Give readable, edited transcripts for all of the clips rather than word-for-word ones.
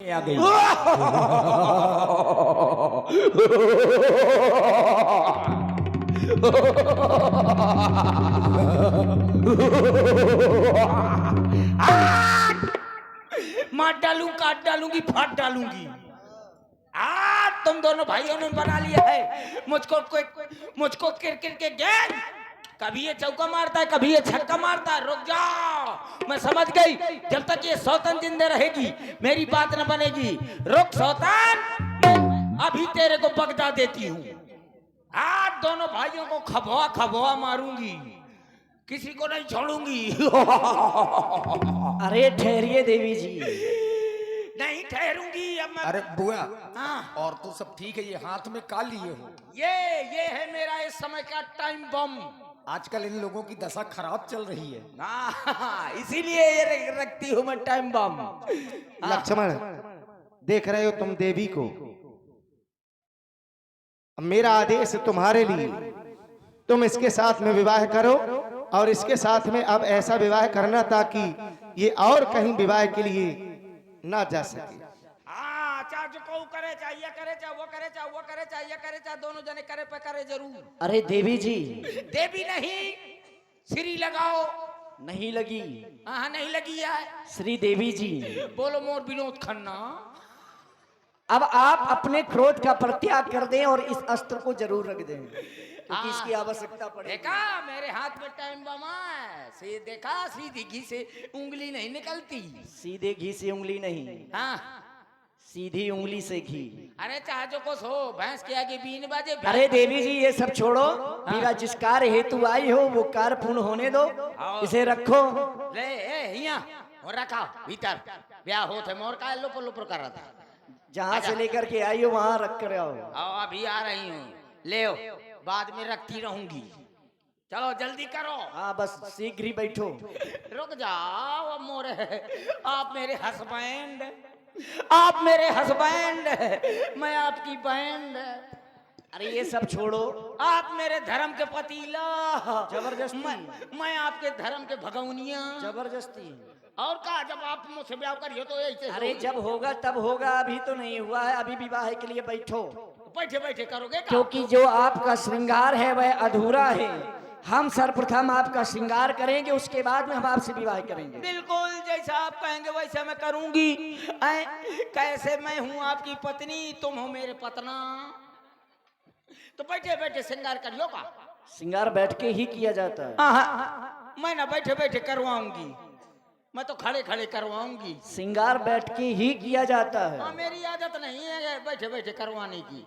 में आ गई। मार डालूं, काट डालूंगी, फाड़ डालूंगी। तुम दोनों भाइयों ने बना लिया है मुझको क्रिकेट के गेम। कभी ये चौका मारता है, कभी ये छक्का मारता है। रुक जाओ, मैं समझ गई। जब तक ये सौतन जिंदे रहेगी मेरी बात न बनेगी। रुक सौतन, अभी तेरे को बगदा देती हूँ। आज दोनों भाइयों को खबवा खबवा मारूंगी, किसी को नहीं छोड़ूंगी। अरे ठहरिए देवी जी। नहीं ठहरूंगी अब मैं। अरे बुआ, हाँ। और तो सब ठीक है, ये हाथ में का लिए हो? ये है मेरा इस समय का टाइम बम। आजकल इन लोगों की दशा खराब चल रही है। इसीलिए ये रखती हूँ मैं टाइम बम। लक्ष्मण, देख रहे हो तुम देवी को? मेरा आदेश तुम्हारे लिए, तुम इसके साथ में विवाह करो और इसके साथ में अब ऐसा विवाह करना ताकि ये और कहीं विवाह के लिए ना जा सके। चाहे जो कहूँ करे, चाहे ये करे, चाहे वो करे, चाहे वो करे, चाहे ये करे, चाहे दोनों जने करे पे करे जरूर। अरे देवी जी। देवी नहीं, श्री लगाओ। नहीं लगी। हाँ नहीं लगी है। श्री देवी जी। बोलो मोर विनोद खन्ना। अब आप अपने क्रोध का परित्याग कर दें और इस अस्त्र को जरूर रख दें, क्योंकि इसकी आवश्यकता पड़ेगी। देखा मेरे हाथ में टाइम बम है। से देखा, सीधी घी से उंगली नहीं निकलती। सीधे घी से उंगली नहीं, हाँ सीधी उंगली से घी। अरे चाहे जो कुछ हो, भैंस के आगे बीन बाजे। अरे देवी जी ये सब छोड़ो। मेरा जिस कार्य हेतु आई हो वो कार्य पूर्ण होने दो। इसे रखो। ले हिया और रखा भीतर। ब्याह होते मोर का लोपर लोपर कर रहा था। जहाँ से लेकर के आई हो वहाँ रख कर आओ। आओ अभी आ रही हूँ, ले बाद में रखती रहूंगी। चलो जल्दी करो। हाँ बस शीघ्र ही बैठो। रुक जाओ अब मोरे, आप मेरे हस्बैंड, आप मेरे हस्बैंड, मैं आपकी बैंड। अरे ये सब छोड़ो। आप मेरे धर्म के पतीला, जबरदस्ती। मैं आपके धर्म के भगवनिया। जबरदस्ती। और कहा जब आप मुझसे ब्याह करिए तो ऐसे। अरे जब होगा तब होगा, अभी तो नहीं हुआ है। अभी विवाह के लिए बैठो। बैठे बैठे करोगे क्या? क्योंकि जो आपका श्रृंगार है वह अधूरा है। हम सर्वप्रथम आपका श्रृंगार करेंगे, उसके बाद में हम आपसे विवाह करेंगे। बिल्कुल जैसा आप कहेंगे वैसा मैं करूंगी। कैसे मैं हूँ आपकी पत्नी, तुम हो मेरे पतना। तो बैठे बैठे श्रृंगार करियो का? श्रृंगार बैठ के ही किया जाता है। मैं ना बैठे बैठे करवाऊंगी, मैं तो खड़े खड़े करवाऊंगी। श्रृंगार बैठ के ही किया जाता है। मेरी आदत नहीं है बैठे बैठे करवाने की।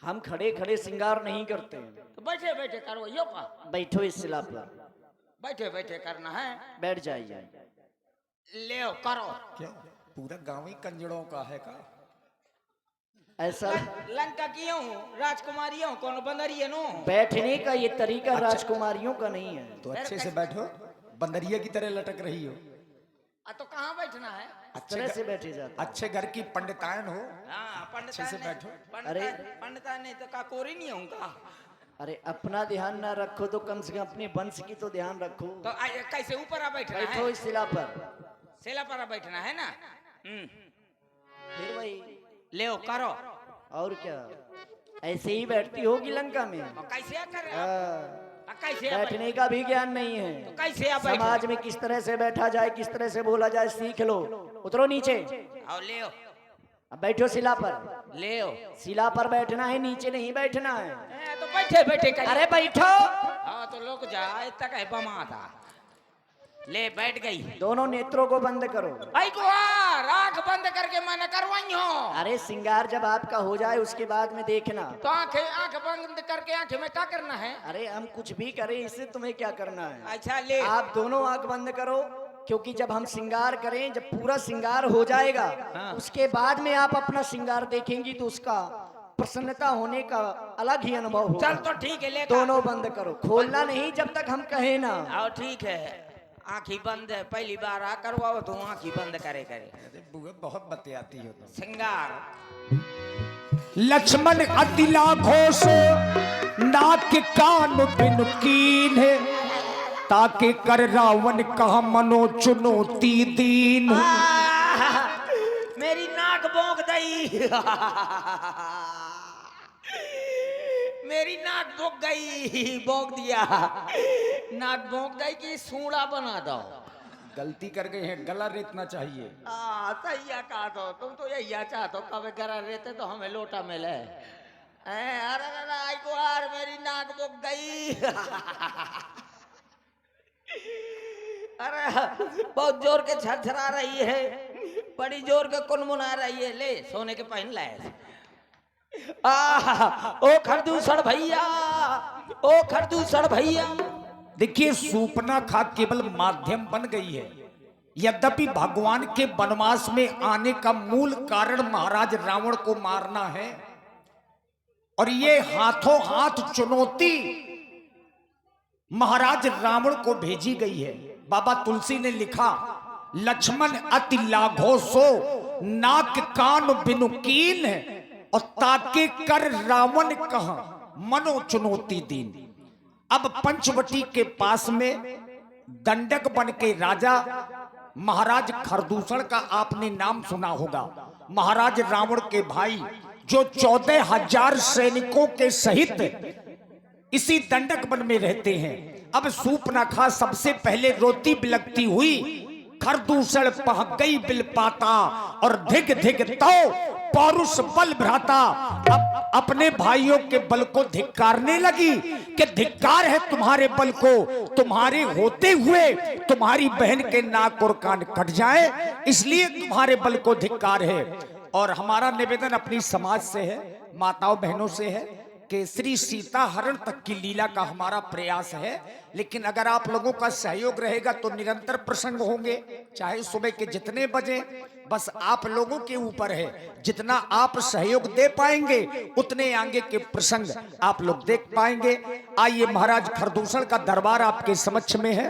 हम खड़े खड़े श्रृंगार नहीं करते। तो बैठे बैठे करवाइयो का? बैठो इस शिला पर। बैठे बैठे करना है। बैठ जाइए। ले करो। क्या पूरा गांव ही कंजड़ों का है का? ऐसा लंका की हूँ, राजकुमारी हूँ, कौन बंदरी है नो? बैठने का ये तरीका राजकुमारियों का नहीं है। तो अच्छे से बैठो, बंदरिया की तरह लटक रही हो। तो कहाँ बैठना है? तरह से बैठे जाते। अच्छे घर की पंडितायन हो। अच्छे से बैठो। अरे पंडिता नहीं तो का कोरी नहीं होगा। अरे अपना ध्यान ना रखो तो कम से कम अपने वंश की तो ध्यान रखो। तो कैसे ऊपर आ बैठना है? बैठो इस शिला पर। शिला पर बैठना है ना? फिर वही ले करो। और क्या, ऐसे ही बैठती होगी लंका में? कैसे कर रहे हो? कैसे बैठने का भी ज्ञान नहीं है। तो कैसे आप समाज में किस तरह से बैठा जाए, किस तरह से बोला जाए, सीख लो। उतरो नीचे। और ले अब बैठो शिला पर। ले शिला पर बैठना है, नीचे नहीं बैठना है। तो बैठे बैठे अरे बैठो। तो लोग जाए तक है बमा था। ले बैठ गई। दोनों नेत्रों को बंद करो। आँख बंद करके मैंने करवाई हो। अरे श्रृंगार जब आपका हो जाए उसके बाद में देखना। तो आँख बंद करके आँख में क्या करना है? अरे हम कुछ भी करें, इससे तुम्हें क्या करना है? अच्छा ले आप दोनों आँख बंद करो, क्योंकि जब हम श्रृंगार करें, जब पूरा श्रृंगार हो जाएगा, उसके बाद में आप अपना श्रृंगार देखेंगी तो उसका प्रसन्नता होने का अलग ही अनुभव होगा। चल तो ठीक है, ले दोनों बंद करो, खोलना नहीं जब तक हम कहे ना। और ठीक है, आँखी बंद है। पहली बार आ करवाओ तो आँखी बंद करे करे। अरे बुआ बहुत बतियाती हो तुम। श्रृंगार लक्ष्मण अति लाखों सो नाक कान बिन कीन है, ताके कर रावण कहा मनो चुनौती दीन। मेरी नाक भोंक दई मेरी नाक भोंक गई, भोंक दिया, नाक भोंक गई कि सूड़ा बना दो। गलती कर गए हैं, गला रेतना चाहिए। सही कहा दो, तुम तो यही चाहते हो कभी गरा रहते तो हमें लोटा मिले। अरे आई को यार मेरी नाक भोंक गई अरे बहुत जोर के झरझरा रही है, बड़ी जोर के कुनमुना रही है। ले सोने के पहन लाए। ओ खरदूसड़ भैया, ओ खरदूसड़ भैया। देखिए सूपनाखा केवल माध्यम बन गई है, यद्यपि भगवान के वनवास में आने का मूल कारण महाराज रावण को मारना है। और ये हाथों हाथ चुनौती महाराज रावण को भेजी गई है। बाबा तुलसी ने लिखा, लक्ष्मण अति लाघो सो नाक कान बिनु कीन, और ताके कर रावण कहा मनो चुनौती दीन। अब पंचवटी के पास में दंडक बन के राजा महाराज खरदूषण का आपने नाम सुना होगा। महाराज रावण के भाई जो 14,000 सैनिकों के सहित इसी दंडक वन में रहते हैं। अब सूपनाखा सबसे पहले रोती बिलकती हुई, खरदूषण पह गई बिल पाता, और धिग धिग तो पौरुष बल भ्राता। अब अपने भाइयों के बल को धिक्कारने लगी कि धिक्कार है तुम्हारे बल को, तुम्हारे होते हुए तुम्हारी बहन के नाक और कान कट जाए, इसलिए तुम्हारे बल को धिक्कार है। और हमारा निवेदन अपनी समाज से है, माताओं बहनों से है कि श्री सीता हरण तक की लीला का हमारा प्रयास है। लेकिन अगर आप लोगों का सहयोग रहेगा तो निरंतर प्रसंग होंगे, चाहे सुबह के जितने बजे। बस आप लोगों के ऊपर है, जितना आप सहयोग दे पाएंगे उतने आगे के प्रसंग आप लोग देख पाएंगे। आइए महाराज खरदूषण का दरबार आपके समक्ष में है।